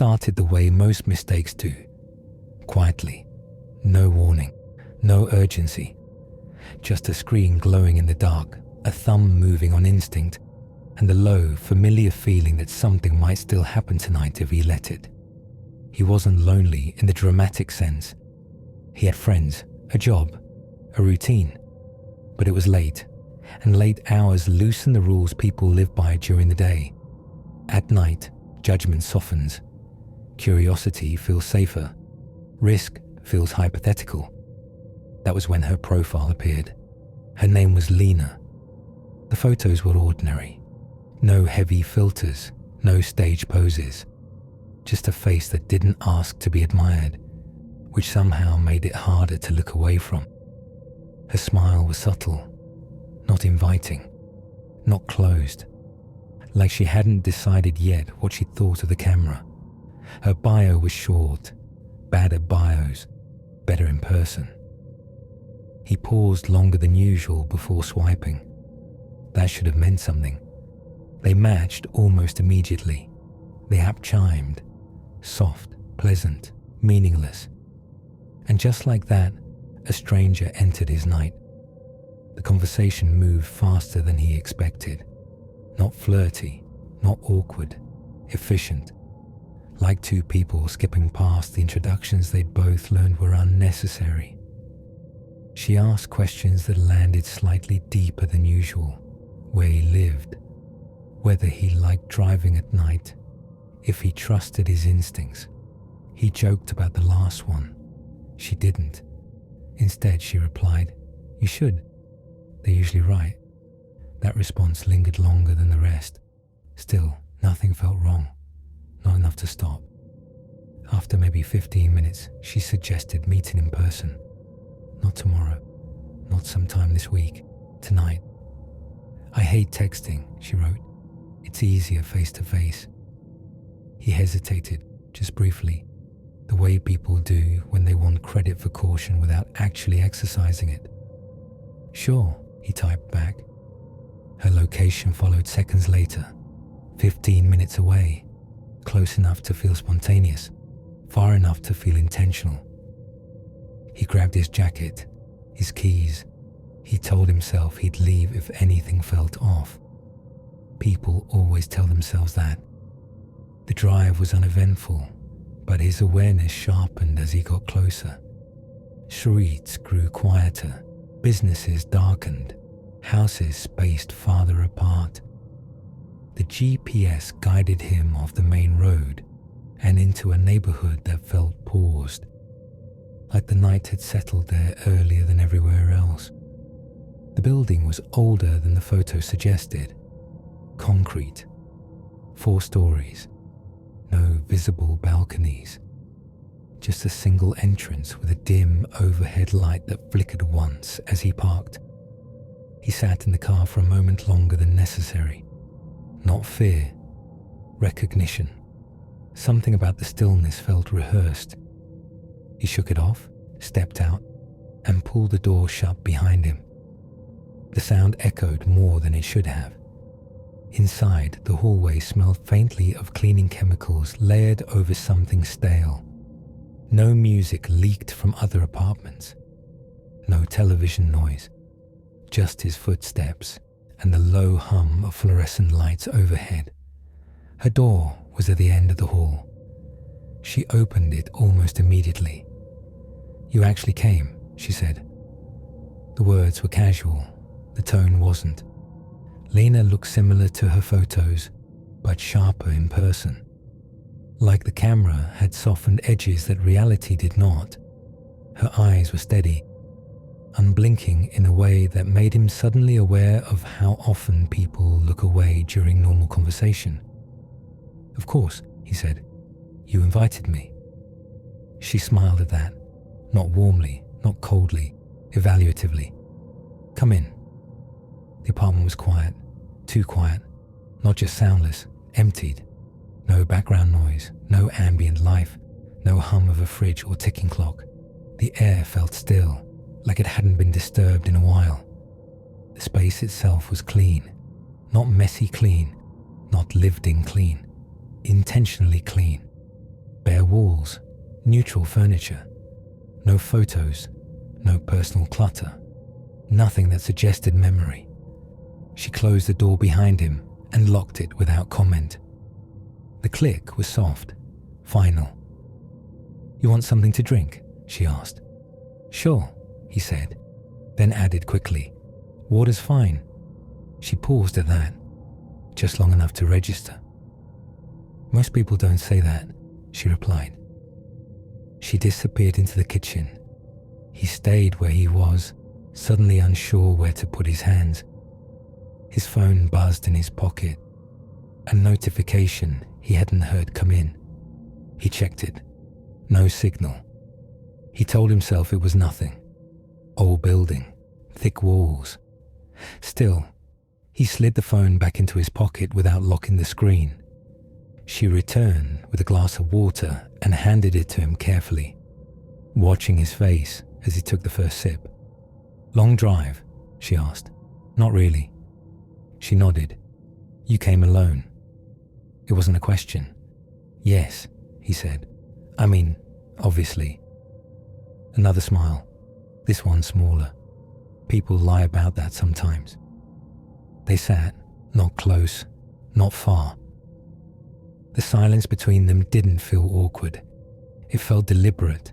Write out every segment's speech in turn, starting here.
started the way most mistakes do. Quietly. No warning. No urgency. Just a screen glowing in the dark, a thumb moving on instinct, and the low, familiar feeling that something might still happen tonight if he let it. He wasn't lonely in the dramatic sense. He had friends, a job, a routine. But it was late, and late hours loosen the rules people live by during the day. At night, judgment softens. Curiosity feels safer. Risk feels hypothetical. That was when her profile appeared. Her name was Lena. The photos were ordinary. No heavy filters, no stage poses. Just a face that didn't ask to be admired, which somehow made it harder to look away from. Her smile was subtle, not inviting, not closed, like she hadn't decided yet what she thought of the camera. Her bio was short, bad at bios, better in person. He paused longer than usual before swiping. That should have meant something. They matched almost immediately. The app chimed. Soft, pleasant, meaningless. And just like that, a stranger entered his night. The conversation moved faster than he expected. Not flirty, not awkward, efficient. Like two people skipping past the introductions they'd both learned were unnecessary. She asked questions that landed slightly deeper than usual. Where he lived, whether he liked driving at night, if he trusted his instincts. He joked about the last one. She didn't. Instead, she replied, "You should. They're usually right." That response lingered longer than the rest. Still, nothing felt wrong. Not enough to stop. After maybe 15 minutes, she suggested meeting in person. Not tomorrow. Not sometime this week. Tonight. "I hate texting," she wrote. "It's easier face to face." He hesitated, just briefly, the way people do when they want credit for caution without actually exercising it. "Sure," he typed back. Her location followed seconds later. 15 minutes away. Close enough to feel spontaneous, far enough to feel intentional. He grabbed his jacket, his keys. He told himself he'd leave if anything felt off. People always tell themselves that. The drive was uneventful, but his awareness sharpened as he got closer. Streets grew quieter, businesses darkened, houses spaced farther apart. The GPS guided him off the main road and into a neighborhood that felt paused, like the night had settled there earlier than everywhere else. The building was older than the photo suggested. Concrete. 4 stories. No visible balconies. Just a single entrance with a dim overhead light that flickered once as he parked. He sat in the car for a moment longer than necessary. Not fear. Recognition. Something about the stillness felt rehearsed. He shook it off, stepped out, and pulled the door shut behind him. The sound echoed more than it should have. Inside, the hallway smelled faintly of cleaning chemicals layered over something stale. No music leaked from other apartments. No television noise. Just his footsteps and the low hum of fluorescent lights overhead. Her door was at the end of the hall. She opened it almost immediately. "You actually came," she said. The words were casual. The tone wasn't. Lena looked similar to her photos, but sharper in person. Like the camera had softened edges that reality did not. Her eyes were steady, unblinking in a way that made him suddenly aware of how often people look away during normal conversation. "Of course," he said. "You invited me." She smiled at that, not warmly, not coldly, evaluatively. "Come in." The apartment was quiet, too quiet, not just soundless, emptied. No background noise, no ambient life, no hum of a fridge or ticking clock. The air felt still, like it hadn't been disturbed in a while. The space itself was clean, not messy clean, not lived-in clean, intentionally clean. Bare walls, neutral furniture, no photos, no personal clutter, nothing that suggested memory. She closed the door behind him and locked it without comment. The click was soft, final. "You want something to drink?" she asked. "Sure," he said, then added quickly, "Water's fine." She paused at that, just long enough to register. "Most people don't say that," she replied. She disappeared into the kitchen. He stayed where he was, suddenly unsure where to put his hands. His phone buzzed in his pocket. A notification he hadn't heard come in. He checked it. No signal. He told himself it was nothing. Old building, thick walls. Still, he slid the phone back into his pocket without locking the screen. She returned with a glass of water and handed it to him carefully, watching his face as he took the first sip. "Long drive?" she asked. "Not really." She nodded. "You came alone?" It wasn't a question. "Yes," he said. "I mean, obviously." Another smile. This one smaller. People lie about that sometimes. They sat, not close, not far. The silence between them didn't feel awkward. It felt deliberate,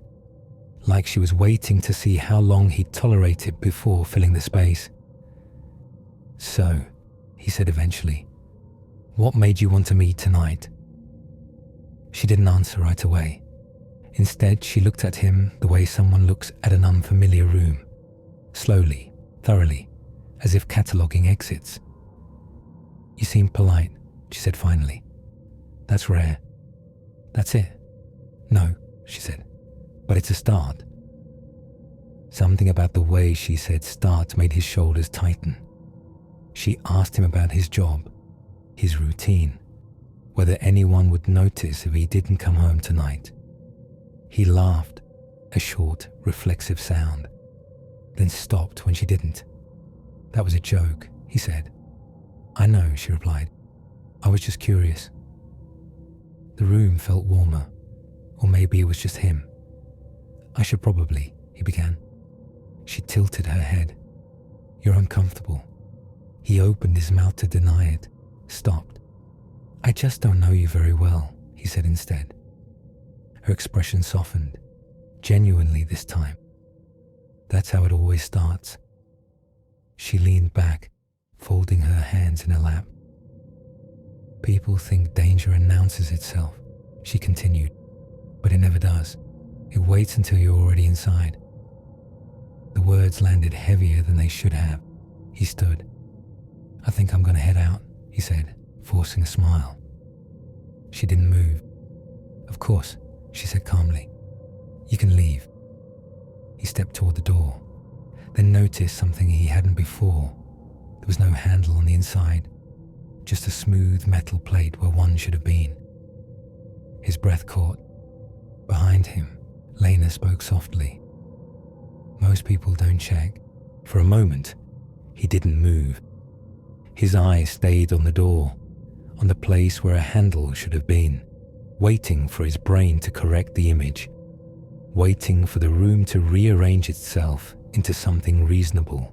like she was waiting to see how long he'd tolerate it before filling the space. "So," he said eventually, "what made you want to meet tonight?" She didn't answer right away. Instead, she looked at him the way someone looks at an unfamiliar room, slowly, thoroughly, as if cataloguing exits. "You seem polite," she said finally. "That's rare." "That's it?" "No," she said, "but it's a start." Something about the way she said start made his shoulders tighten. She asked him about his job, his routine, whether anyone would notice if he didn't come home tonight. He laughed, a short, reflexive sound, then stopped when she didn't. "That was a joke," he said. "I know," she replied. "I was just curious." The room felt warmer, or maybe it was just him. "I should probably," he began. She tilted her head. "You're uncomfortable." He opened his mouth to deny it, stopped. "I just don't know you very well," he said instead. Her expression softened, genuinely this time. That's how it always starts. She leaned back, folding her hands in her lap. "People think danger announces itself," she continued, "but it never does. It waits until you're already inside." The words landed heavier than they should have. He stood. "I think I'm going to head out," he said, forcing a smile. She didn't move. "Of course," she said calmly. "You can leave." He stepped toward the door, then noticed something he hadn't before. There was no handle on the inside, just a smooth metal plate where one should have been. His breath caught. Behind him, Lena spoke softly. "Most people don't check." For a moment, he didn't move. His eyes stayed on the door, on the place where a handle should have been, waiting for his brain to correct the image, waiting for the room to rearrange itself into something reasonable.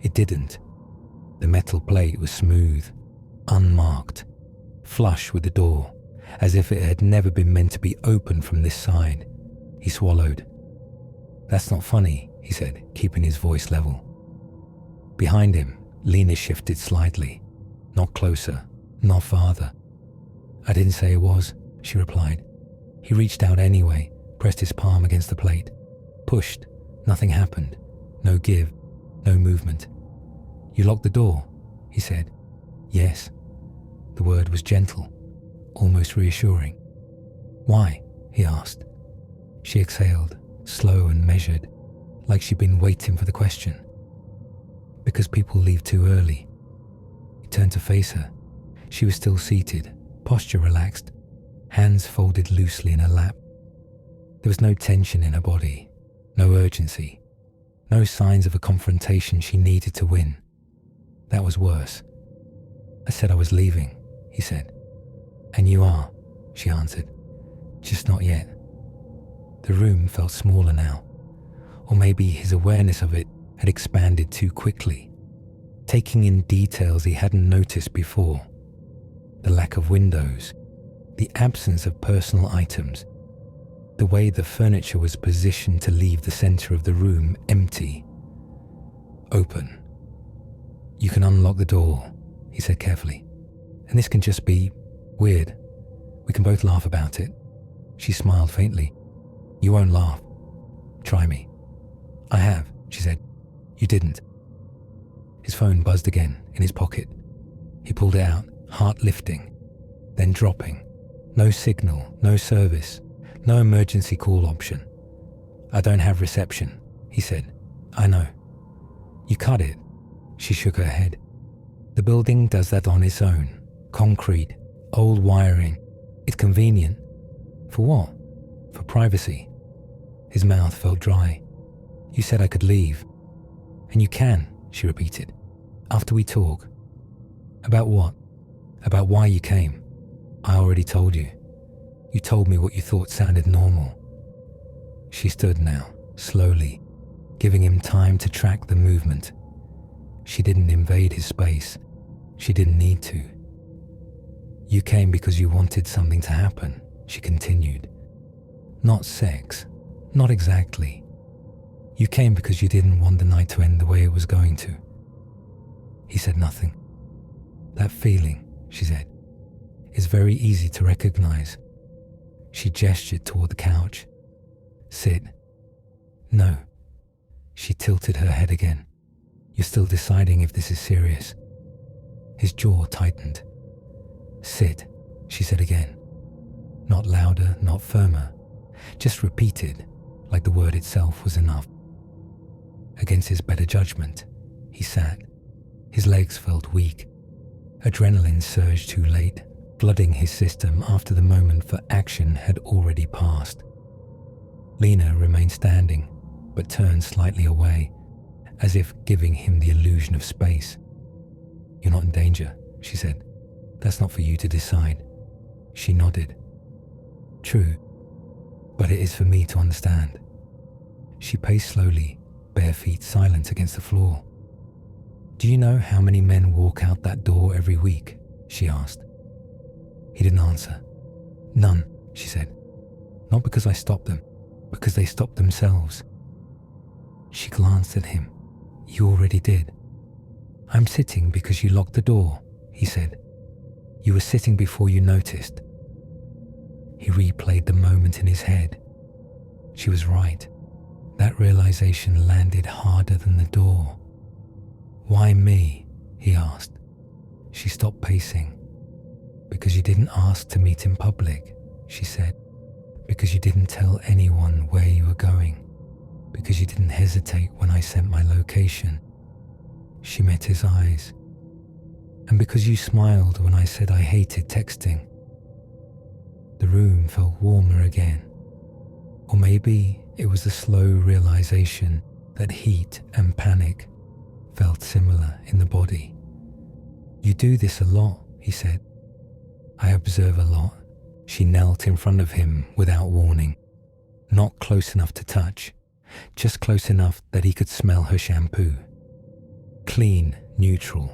It didn't. The metal plate was smooth, unmarked, flush with the door, as if it had never been meant to be opened from this side. He swallowed. "That's not funny," he said, keeping his voice level. Behind him, Lena shifted slightly, not closer, not farther. "I didn't say it was," she replied. He reached out anyway, pressed his palm against the plate, pushed. Nothing happened. No give, no movement. "You locked the door," he said. "Yes." The word was gentle, almost reassuring. "Why?" he asked. She exhaled, slow and measured, like she'd been waiting for the question. "Because people leave too early." He turned to face her. She was still seated, posture relaxed, hands folded loosely in her lap. There was no tension in her body, no urgency, no signs of a confrontation she needed to win. That was worse. "I said I was leaving," he said. "And you are," she answered. Just not yet. The room felt smaller now, or maybe his awareness of it had expanded too quickly, taking in details he hadn't noticed before. The lack of windows, the absence of personal items, the way the furniture was positioned to leave the center of the room empty. Open. You can unlock the door, he said carefully. And this can just be weird. We can both laugh about it. She smiled faintly. You won't laugh. Try me. I have, she said. You didn't. His phone buzzed again in his pocket. He pulled it out, heart lifting, then dropping. No signal, no service, no emergency call option. I don't have reception, he said. I know. You cut it. She shook her head. The building does that on its own. Concrete, old wiring. It's convenient. For what? For privacy. His mouth felt dry. You said I could leave. And you can, she repeated. After we talk. About what? About why you came. I already told you. You told me what you thought sounded normal. She stood now, slowly, giving him time to track the movement. She didn't invade his space. She didn't need to. You came because you wanted something to happen, she continued. Not sex. Not exactly. You came because you didn't want the night to end the way it was going to. He said nothing. That feeling, she said, is very easy to recognize. She gestured toward the couch. Sit. No. She tilted her head again. You're still deciding if this is serious. His jaw tightened. Sit, she said again. Not louder, not firmer. Just repeated, like the word itself was enough. Against his better judgment, he sat. His legs felt weak. Adrenaline surged too late, flooding his system after the moment for action had already passed. Lena remained standing, but turned slightly away, as if giving him the illusion of space. You're not in danger, she said. That's not for you to decide. She nodded. True, but it is for me to understand. She paced slowly, bare feet silent against the floor. Do you know how many men walk out that door every week? She asked. He didn't answer. None, she said. Not because I stopped them, because they stopped themselves. She glanced at him. You already did. I'm sitting because you locked the door, he said. You were sitting before you noticed. He replayed the moment in his head. She was right. That realization landed harder than the door. Why me? He asked. She stopped pacing. Because you didn't ask to meet in public, she said. Because you didn't tell anyone where you were going. Because you didn't hesitate when I sent my location. She met his eyes. And because you smiled when I said I hated texting. The room felt warmer again. Or maybe it was the slow realization that heat and panic felt similar in the body. You do this a lot, he said. I observe a lot. She knelt in front of him without warning. Not close enough to touch, just close enough that he could smell her shampoo. Clean, neutral,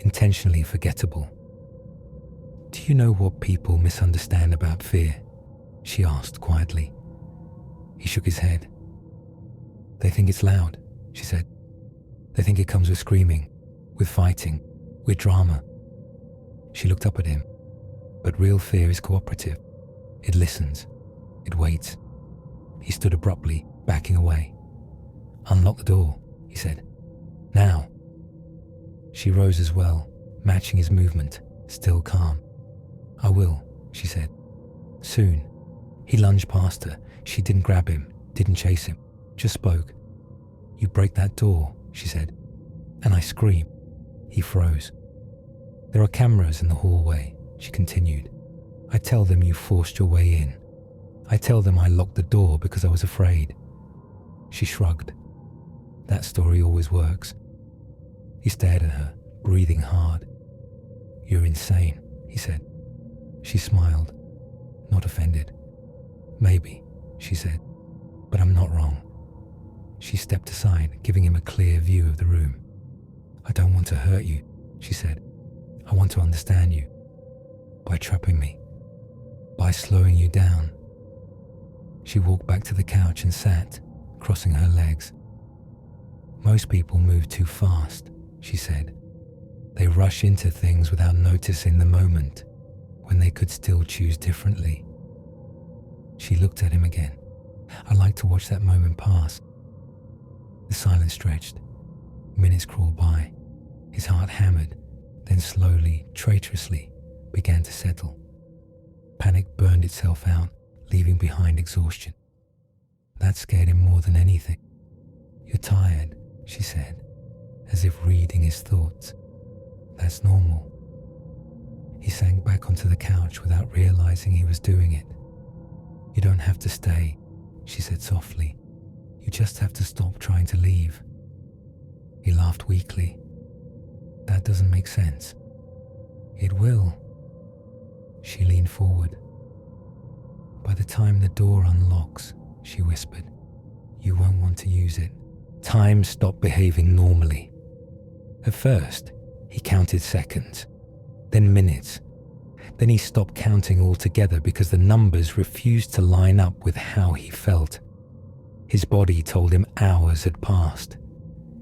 intentionally forgettable. Do you know what people misunderstand about fear? She asked quietly. He shook his head. They think it's loud, she said. They think it comes with screaming, with fighting, with drama. She looked up at him. But real fear is cooperative. It listens. It waits. He stood abruptly, backing away. Unlock the door, he said. Now. She rose as well, matching his movement, still calm. I will, she said. Soon. He lunged past her. She didn't grab him, didn't chase him, just spoke. You break that door, she said. And I scream. He froze. There are cameras in the hallway, she continued. I tell them you forced your way in. I tell them I locked the door because I was afraid. She shrugged. That story always works. He stared at her, breathing hard. You're insane, he said. She smiled, not offended. Maybe, she said, but I'm not wrong. She stepped aside, giving him a clear view of the room. I don't want to hurt you, she said. I want to understand you. By trapping me. By slowing you down. She walked back to the couch and sat, crossing her legs. Most people move too fast, she said. They rush into things without noticing the moment, when they could still choose differently. She looked at him again. I'd like to watch that moment pass. The silence stretched. Minutes crawled by. His heart hammered, then slowly, traitorously, began to settle. Panic burned itself out, leaving behind exhaustion. That scared him more than anything. You're tired, she said, as if reading his thoughts. That's normal. He sank back onto the couch without realizing he was doing it. You don't have to stay, she said softly. You just have to stop trying to leave. He laughed weakly. That doesn't make sense. It will. She leaned forward. By the time the door unlocks, she whispered, you won't want to use it. Time stopped behaving normally. At first, he counted seconds, then minutes. Then he stopped counting altogether because the numbers refused to line up with how he felt. His body told him hours had passed.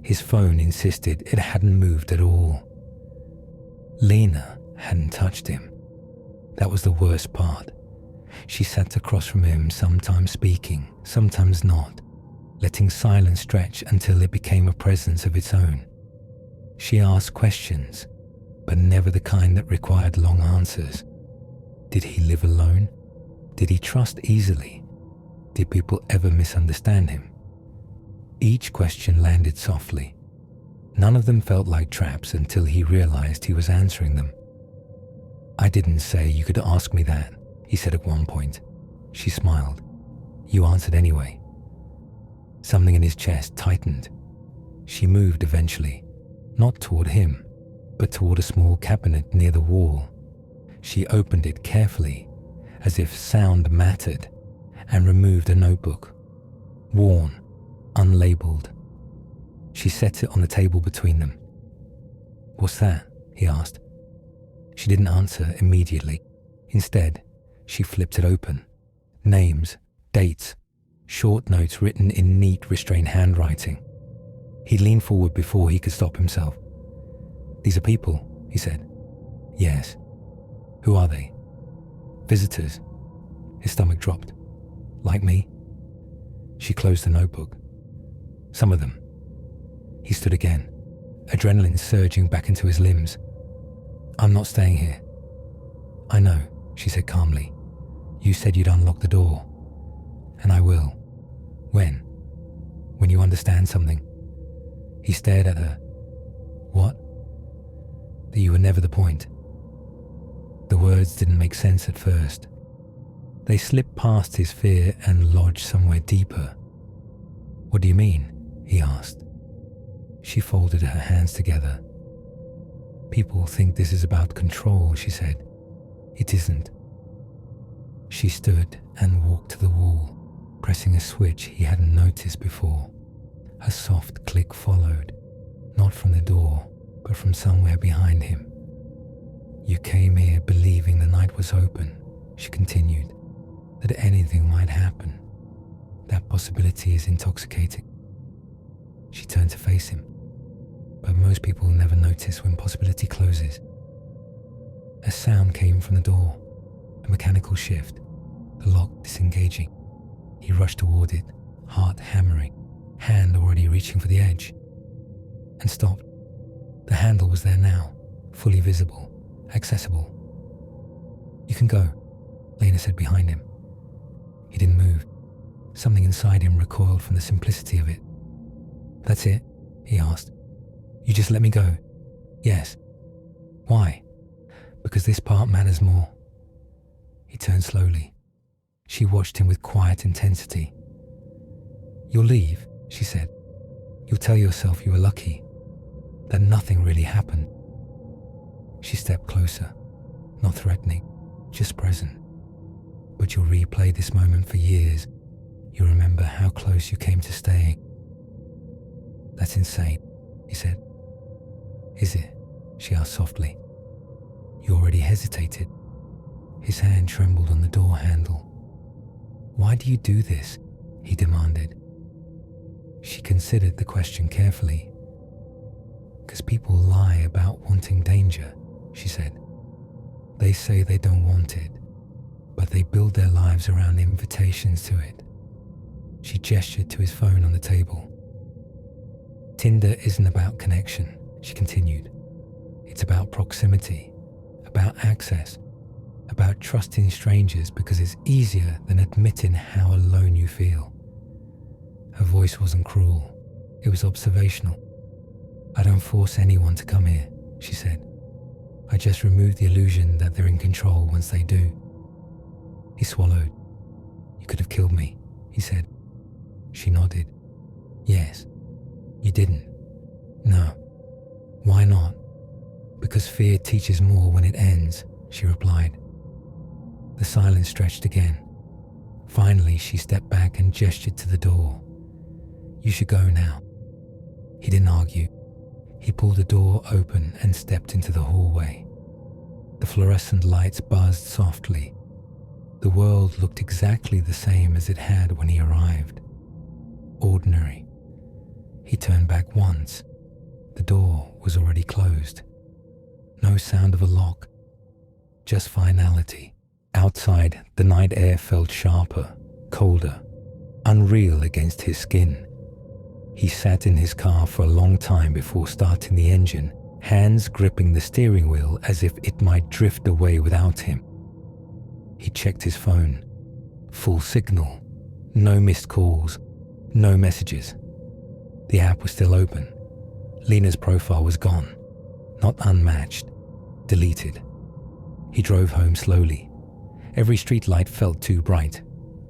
His phone insisted it hadn't moved at all. Lena hadn't touched him. That was the worst part. She sat across from him, sometimes speaking, sometimes not, letting silence stretch until it became a presence of its own. She asked questions, but never the kind that required long answers. Did he live alone? Did he trust easily? Did people ever misunderstand him? Each question landed softly. None of them felt like traps until he realized he was answering them. I didn't say you could ask me that, he said at one point. She smiled. You answered anyway. Something in his chest tightened. She moved eventually, not toward him, but toward a small cabinet near the wall. She opened it carefully, as if sound mattered, and removed a notebook. Worn, unlabeled. She set it on the table between them. What's that? He asked. She didn't answer immediately. Instead, she flipped it open. Names, dates, short notes written in neat, restrained handwriting. He leaned forward before he could stop himself. These are people, he said. Yes. Who are they? Visitors. His stomach dropped. Like me? She closed the notebook. Some of them. He stood again, adrenaline surging back into his limbs. I'm not staying here. I know, she said calmly. You said you'd unlock the door. And I will. When? When you understand something. He stared at her. What? That you were never the point. The words didn't make sense at first. They slipped past his fear and lodged somewhere deeper. What do you mean? He asked. She folded her hands together. People think this is about control, she said. It isn't. She stood and walked to the wall, pressing a switch he hadn't noticed before. A soft click followed, not from the door, but from somewhere behind him. You came here believing the night was open, she continued, that anything might happen. That possibility is intoxicating. She turned to face him, but most people never notice when possibility closes. A sound came from the door, a mechanical shift, the lock disengaging. He rushed toward it, heart hammering, hand already reaching for the edge, and stopped. The handle was there now, fully visible, accessible. You can go, Lena said behind him. He didn't move. Something inside him recoiled from the simplicity of it. That's it? He asked. You just let me go? Yes. Why? Because this part matters more. He turned slowly. She watched him with quiet intensity. You'll leave, she said. You'll tell yourself you were lucky, that nothing really happened. She stepped closer, not threatening, just present. But you'll replay this moment for years. You'll remember how close you came to staying. That's insane, he said. Is it? She asked softly. You already hesitated. His hand trembled on the door handle. Why do you do this? He demanded. She considered the question carefully. Because people lie about wanting danger, she said. They say they don't want it, but they build their lives around invitations to it. She gestured to his phone on the table. Tinder isn't about connection, she continued. It's about proximity, about access, about trusting strangers because it's easier than admitting how alone you feel. Her voice wasn't cruel, it was observational. I don't force anyone to come here, she said. I just remove the illusion that they're in control once they do. He swallowed. You could have killed me, he said. She nodded. Yes. You didn't? No. Why not? Because fear teaches more when it ends, she replied. The silence stretched again. Finally, she stepped back and gestured to the door. You should go now. He didn't argue. He pulled the door open and stepped into the hallway. The fluorescent lights buzzed softly. The world looked exactly the same as it had when he arrived. Ordinary. He turned back once. The door was already closed. No sound of a lock. Just finality. Outside, the night air felt sharper, colder, unreal against his skin. He sat in his car for a long time before starting the engine, hands gripping the steering wheel as if it might drift away without him. He checked his phone. Full signal. No missed calls. No messages. The app was still open. Lena's profile was gone. Not unmatched. Deleted. He drove home slowly. Every streetlight felt too bright.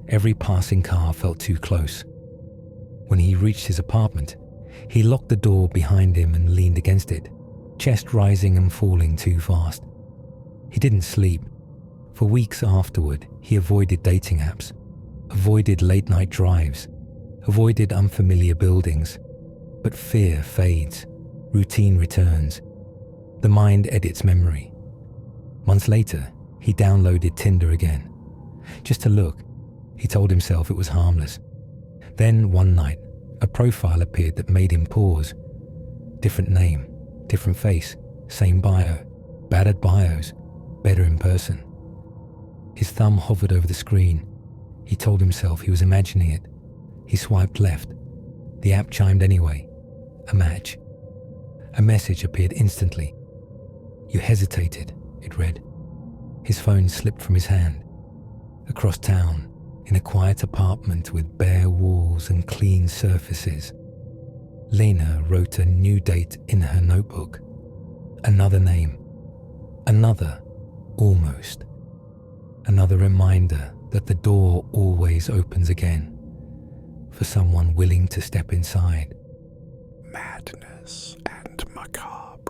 Every passing car felt too close. When he reached his apartment, he locked the door behind him and leaned against it, chest rising and falling too fast. He didn't sleep. For weeks afterward, he avoided dating apps, avoided late-night drives, avoided unfamiliar buildings. But fear fades. Routine returns. The mind edits memory. Months later, he downloaded Tinder again. Just to look, he told himself it was harmless. Then one night, a profile appeared that made him pause. Different name, different face, same bio. Bad at bios, better in person. His thumb hovered over the screen. He told himself he was imagining it. He swiped left. The app chimed anyway. A match. A message appeared instantly. You hesitated, it read. His phone slipped from his hand. Across town, in a quiet apartment with bare walls and clean surfaces, Lena wrote a new date in her notebook. Another name. Another, almost. Another reminder that the door always opens again for someone willing to step inside. Madness and Macabre.